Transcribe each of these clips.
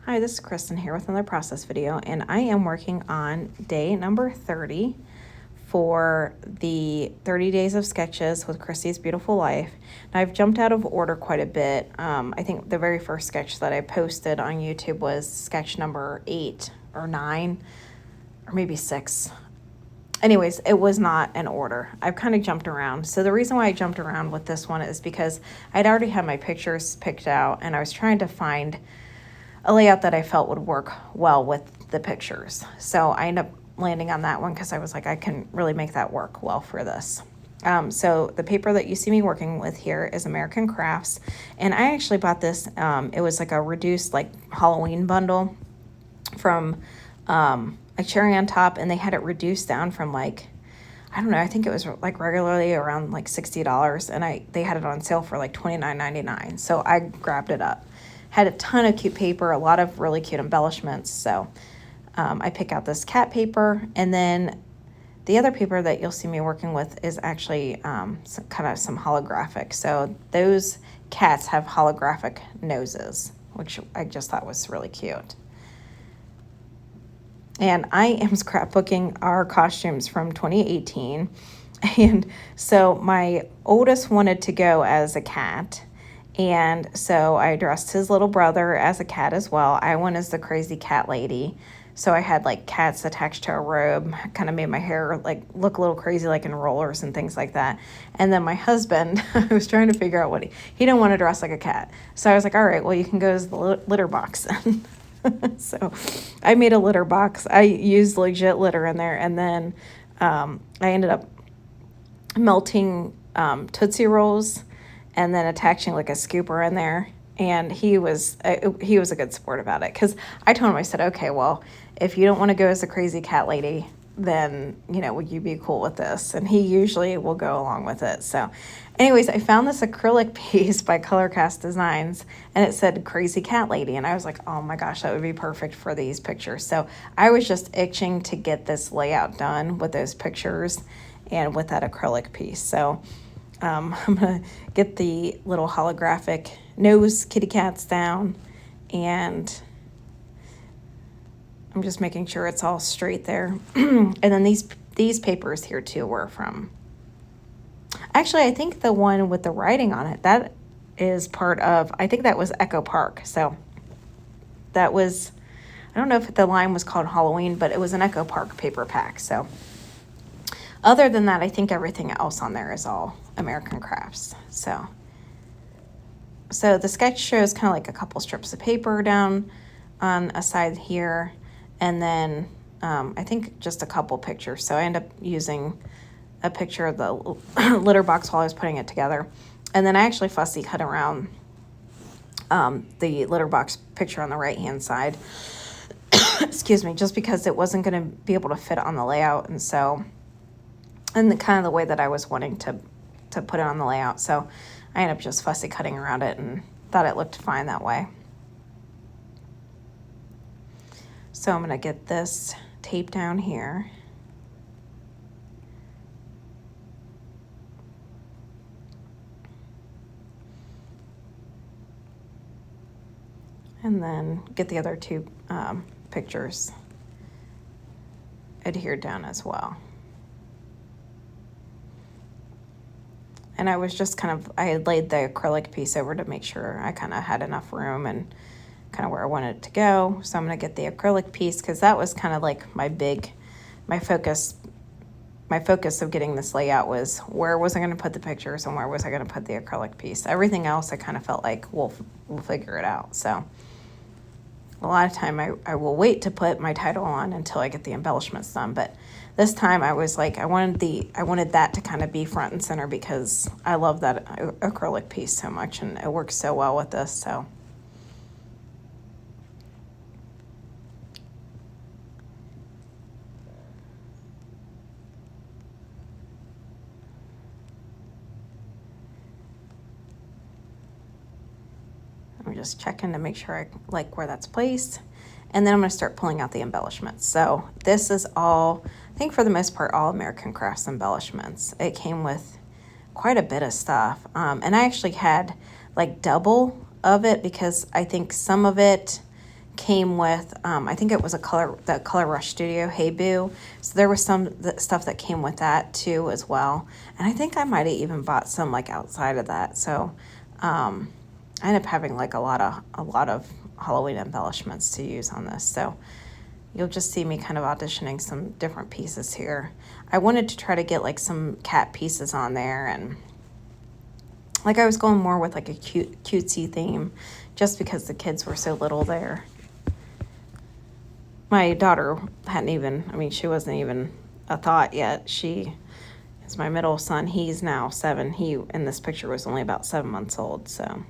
Hi, this is Kristen here with another process video, and I am working on day number 30 for the 30 days of sketches with Christy's Beautiful Life. Now, I've jumped out of order quite a bit. I think the very first sketch that I posted on YouTube was sketch number 8 or 9 or maybe 6. Anyways, it was not in order. I've kind of jumped around. So the reason why I jumped around with this one is because I'd already had my pictures picked out, and I was trying to find a layout that I felt would work well with the pictures. So I ended up landing on that one because I was like, I can really make that work well for this. So the paper that you see me working with here is American Crafts, and I actually bought this. It was like a reduced like Halloween bundle from a cherry on top, and they had it reduced down from like, I don't know, I think it was like regularly around like $60, and they had it on sale for like $29.99. So I grabbed it up. Had a ton of cute paper, a lot of really cute embellishments. So I pick out this cat paper, and then the other paper that you'll see me working with is actually kind of some holographic. So those cats have holographic noses, which I just thought was really cute. And I am scrapbooking our costumes from 2018. And so my oldest wanted to go as a cat. And so I dressed his little brother as a cat as well. I went as the crazy cat lady. So I had like cats attached to a robe, kind of made my hair like look a little crazy, like in rollers and things like that. And then my husband, I was trying to figure out what he didn't want to dress like a cat. So I was like, all right, well, you can go as the litter box. So I made a litter box. I used legit litter in there. And then I ended up melting Tootsie Rolls and then attaching like a scooper in there. And he was a good sport about it, because I told him, I said, okay, well, if you don't want to go as a crazy cat lady, then, would you be cool with this? And he usually will go along with it. So anyways, I found this acrylic piece by Colorcast Designs, and it said crazy cat lady. And I was like, oh my gosh, that would be perfect for these pictures. So I was just itching to get this layout done with those pictures and with that acrylic piece. So I'm going to get the little holographic nose kitty cats down, and I'm just making sure it's all straight there. And then these papers here too were from, actually, I think the one with the writing on it, that is part of, I think that was Echo Park. So that was, I don't know if the line was called Halloween, but it was an Echo Park paper pack. So other than that, I think everything else on there is all American Crafts. So the sketch shows kind of like a couple strips of paper down on a side here, and then I think just a couple pictures. So I end up using a picture of the litter box while I was putting it together. And then I actually fussy cut around the litter box picture on the right-hand side, excuse me, just because it wasn't going to be able to fit on the layout. And so, and the kind of the way that I was wanting to put it on the layout. So I ended up just fussy cutting around it and thought it looked fine that way. So I'm going to get this tape down here. And then get the other two pictures adhered down as well. And I was just I had laid the acrylic piece over to make sure I kind of had enough room and kind of where I wanted it to go. So I'm going to get the acrylic piece, because that was kind of like my focus of getting this layout was, where was I going to put the pictures and where was I going to put the acrylic piece. Everything else I kind of felt like we'll figure it out. So a lot of time I will wait to put my title on until I get the embellishments done. But this time I was like, I wanted that to kind of be front and center, because I love that acrylic piece so much, and it works so well with this. So I'm just checking to make sure I like where that's placed. And then I'm going to start pulling out the embellishments. So this is all, I think for the most part, all American Crafts embellishments. It came with quite a bit of stuff. And I actually had like double of it, because I think some of it came with, I think it was the Color Rush Studio Hey Boo. So there was some stuff that came with that too as well. And I think I might have even bought some like outside of that. So I ended up having like a lot of Halloween embellishments to use on this. So you'll just see me kind of auditioning some different pieces here. I wanted to try to get like some cat pieces on there, and like I was going more with like a cutesy theme just because the kids were so little there. My daughter she wasn't even a thought yet. She is my middle son. He's now 7. He, in this picture, was only about 7 months old, so.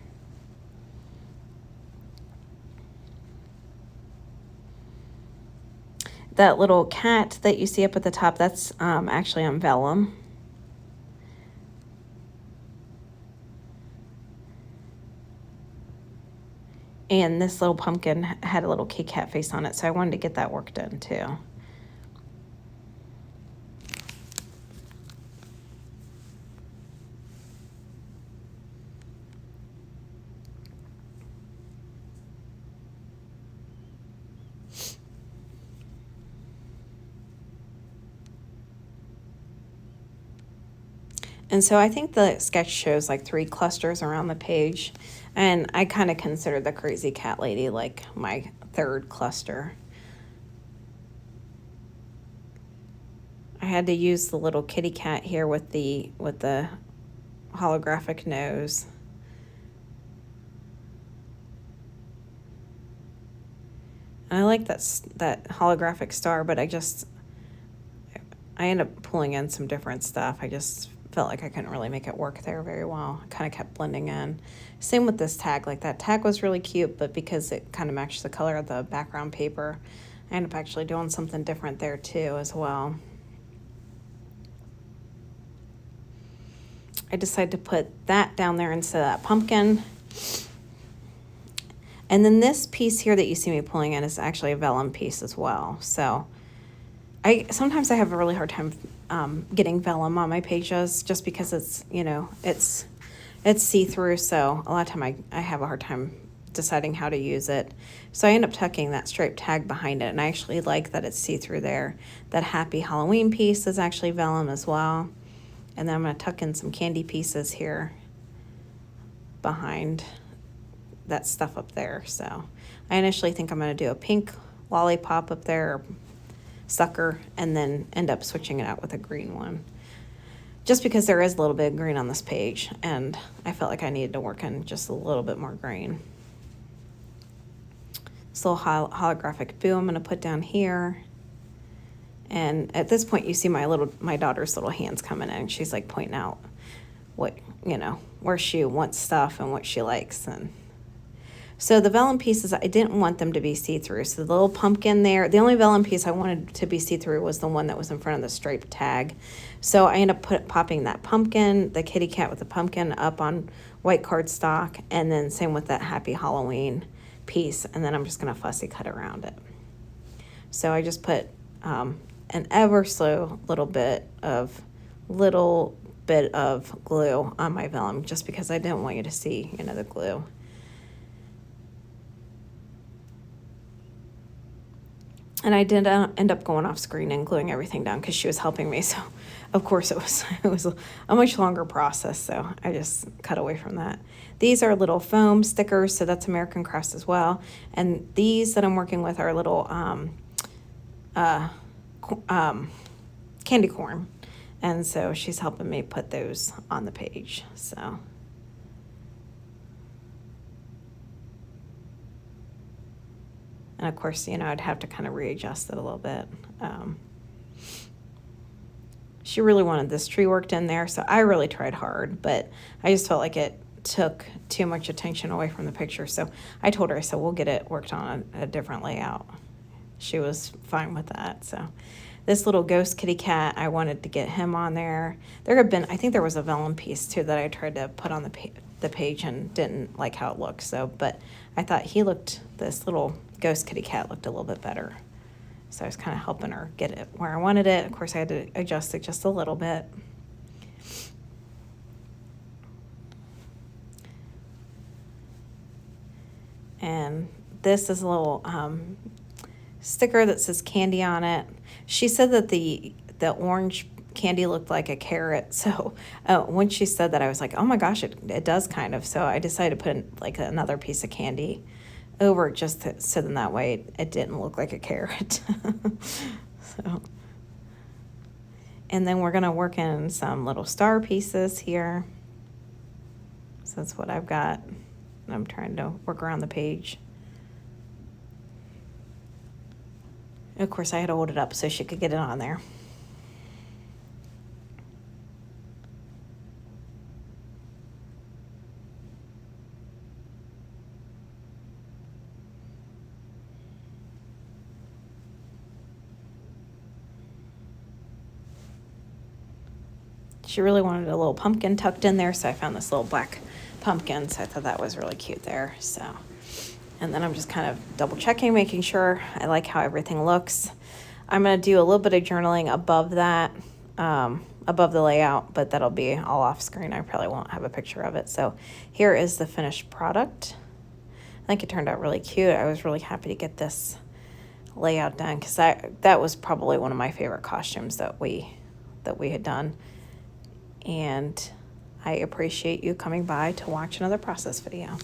That little cat that you see up at the top, that's actually on vellum. And this little pumpkin had a little kitty cat face on it, so I wanted to get that work done too. And so I think the sketch shows like 3 clusters around the page. And I kind of consider the crazy cat lady like my 3rd cluster. I had to use the little kitty cat here with the holographic nose. And I like that holographic star, but I ended up pulling in some different stuff. I just felt like I couldn't really make it work there very well. It kind of kept blending in. Same with this tag. Like that tag was really cute, but because it kind of matched the color of the background paper, I ended up actually doing something different there too as well. I decided to put that down there instead of that pumpkin. And then this piece here that you see me pulling in is actually a vellum piece as well. So sometimes I have a really hard time getting vellum on my pages just because it's, it's see-through. So a lot of time I have a hard time deciding how to use it. So I end up tucking that striped tag behind it. And I actually like that it's see-through there. That Happy Halloween piece is actually vellum as well. And then I'm going to tuck in some candy pieces here behind that stuff up there. So I initially think I'm going to do a pink lollipop up there, or sucker, and then end up switching it out with a green one. Just because there is a little bit of green on this page, and I felt like I needed to work in just a little bit more green. This little holographic boo I'm going to put down here. And at this point, you see my daughter's little hands coming in. She's like pointing out what, where she wants stuff and what she likes. And so the vellum pieces, I didn't want them to be see-through. So the little pumpkin there, the only vellum piece I wanted to be see-through was the one that was in front of the striped tag. So I ended up popping that pumpkin, the kitty cat with the pumpkin, up on white cardstock, and then same with that Happy Halloween piece. And then I'm just going to fussy cut around it. So I just put an ever so little bit of glue on my vellum, just because I didn't want you to see, the glue. And I did end up going off screen and gluing everything down because she was helping me. So, of course, it was a much longer process. So I just cut away from that. These are little foam stickers, so that's American Crafts as well. And these that I'm working with are little candy corn. And so she's helping me put those on the page. So. And of course, I'd have to kind of readjust it a little bit. She really wanted this tree worked in there, so I really tried hard, but I just felt like it took too much attention away from the picture. So I told her, I said, we'll get it worked on a different layout. She was fine with that. So this little ghost kitty cat, I wanted to get him on there. I think there was a vellum piece too that I tried to put on the page and didn't like how it looked. So, but I thought this little ghost kitty cat looked a little bit better. So I was kind of helping her get it where I wanted it. Of course, I had to adjust it just a little bit. And this is a little sticker that says candy on it. She said that the orange candy looked like a carrot. So when she said that, I was like, oh my gosh, it does kind of. So I decided to put in, like, another piece of candy over it so then that way it didn't look like a carrot. So, and then we're gonna work in some little star pieces here. So that's what I've got. I'm trying to work around the page. Of course, I had to hold it up so she could get it on there. She really wanted a little pumpkin tucked in there, so I found this little black pumpkin, so I thought that was really cute there. So, and then I'm just kind of double checking, making sure I like how everything looks. I'm going to do a little bit of journaling above that, above the layout, but that'll be all off screen. I probably won't have a picture of it. So here is the finished product. I think it turned out really cute. I was really happy to get this layout done because that was probably one of my favorite costumes that we had done. And I appreciate you coming by to watch another process video.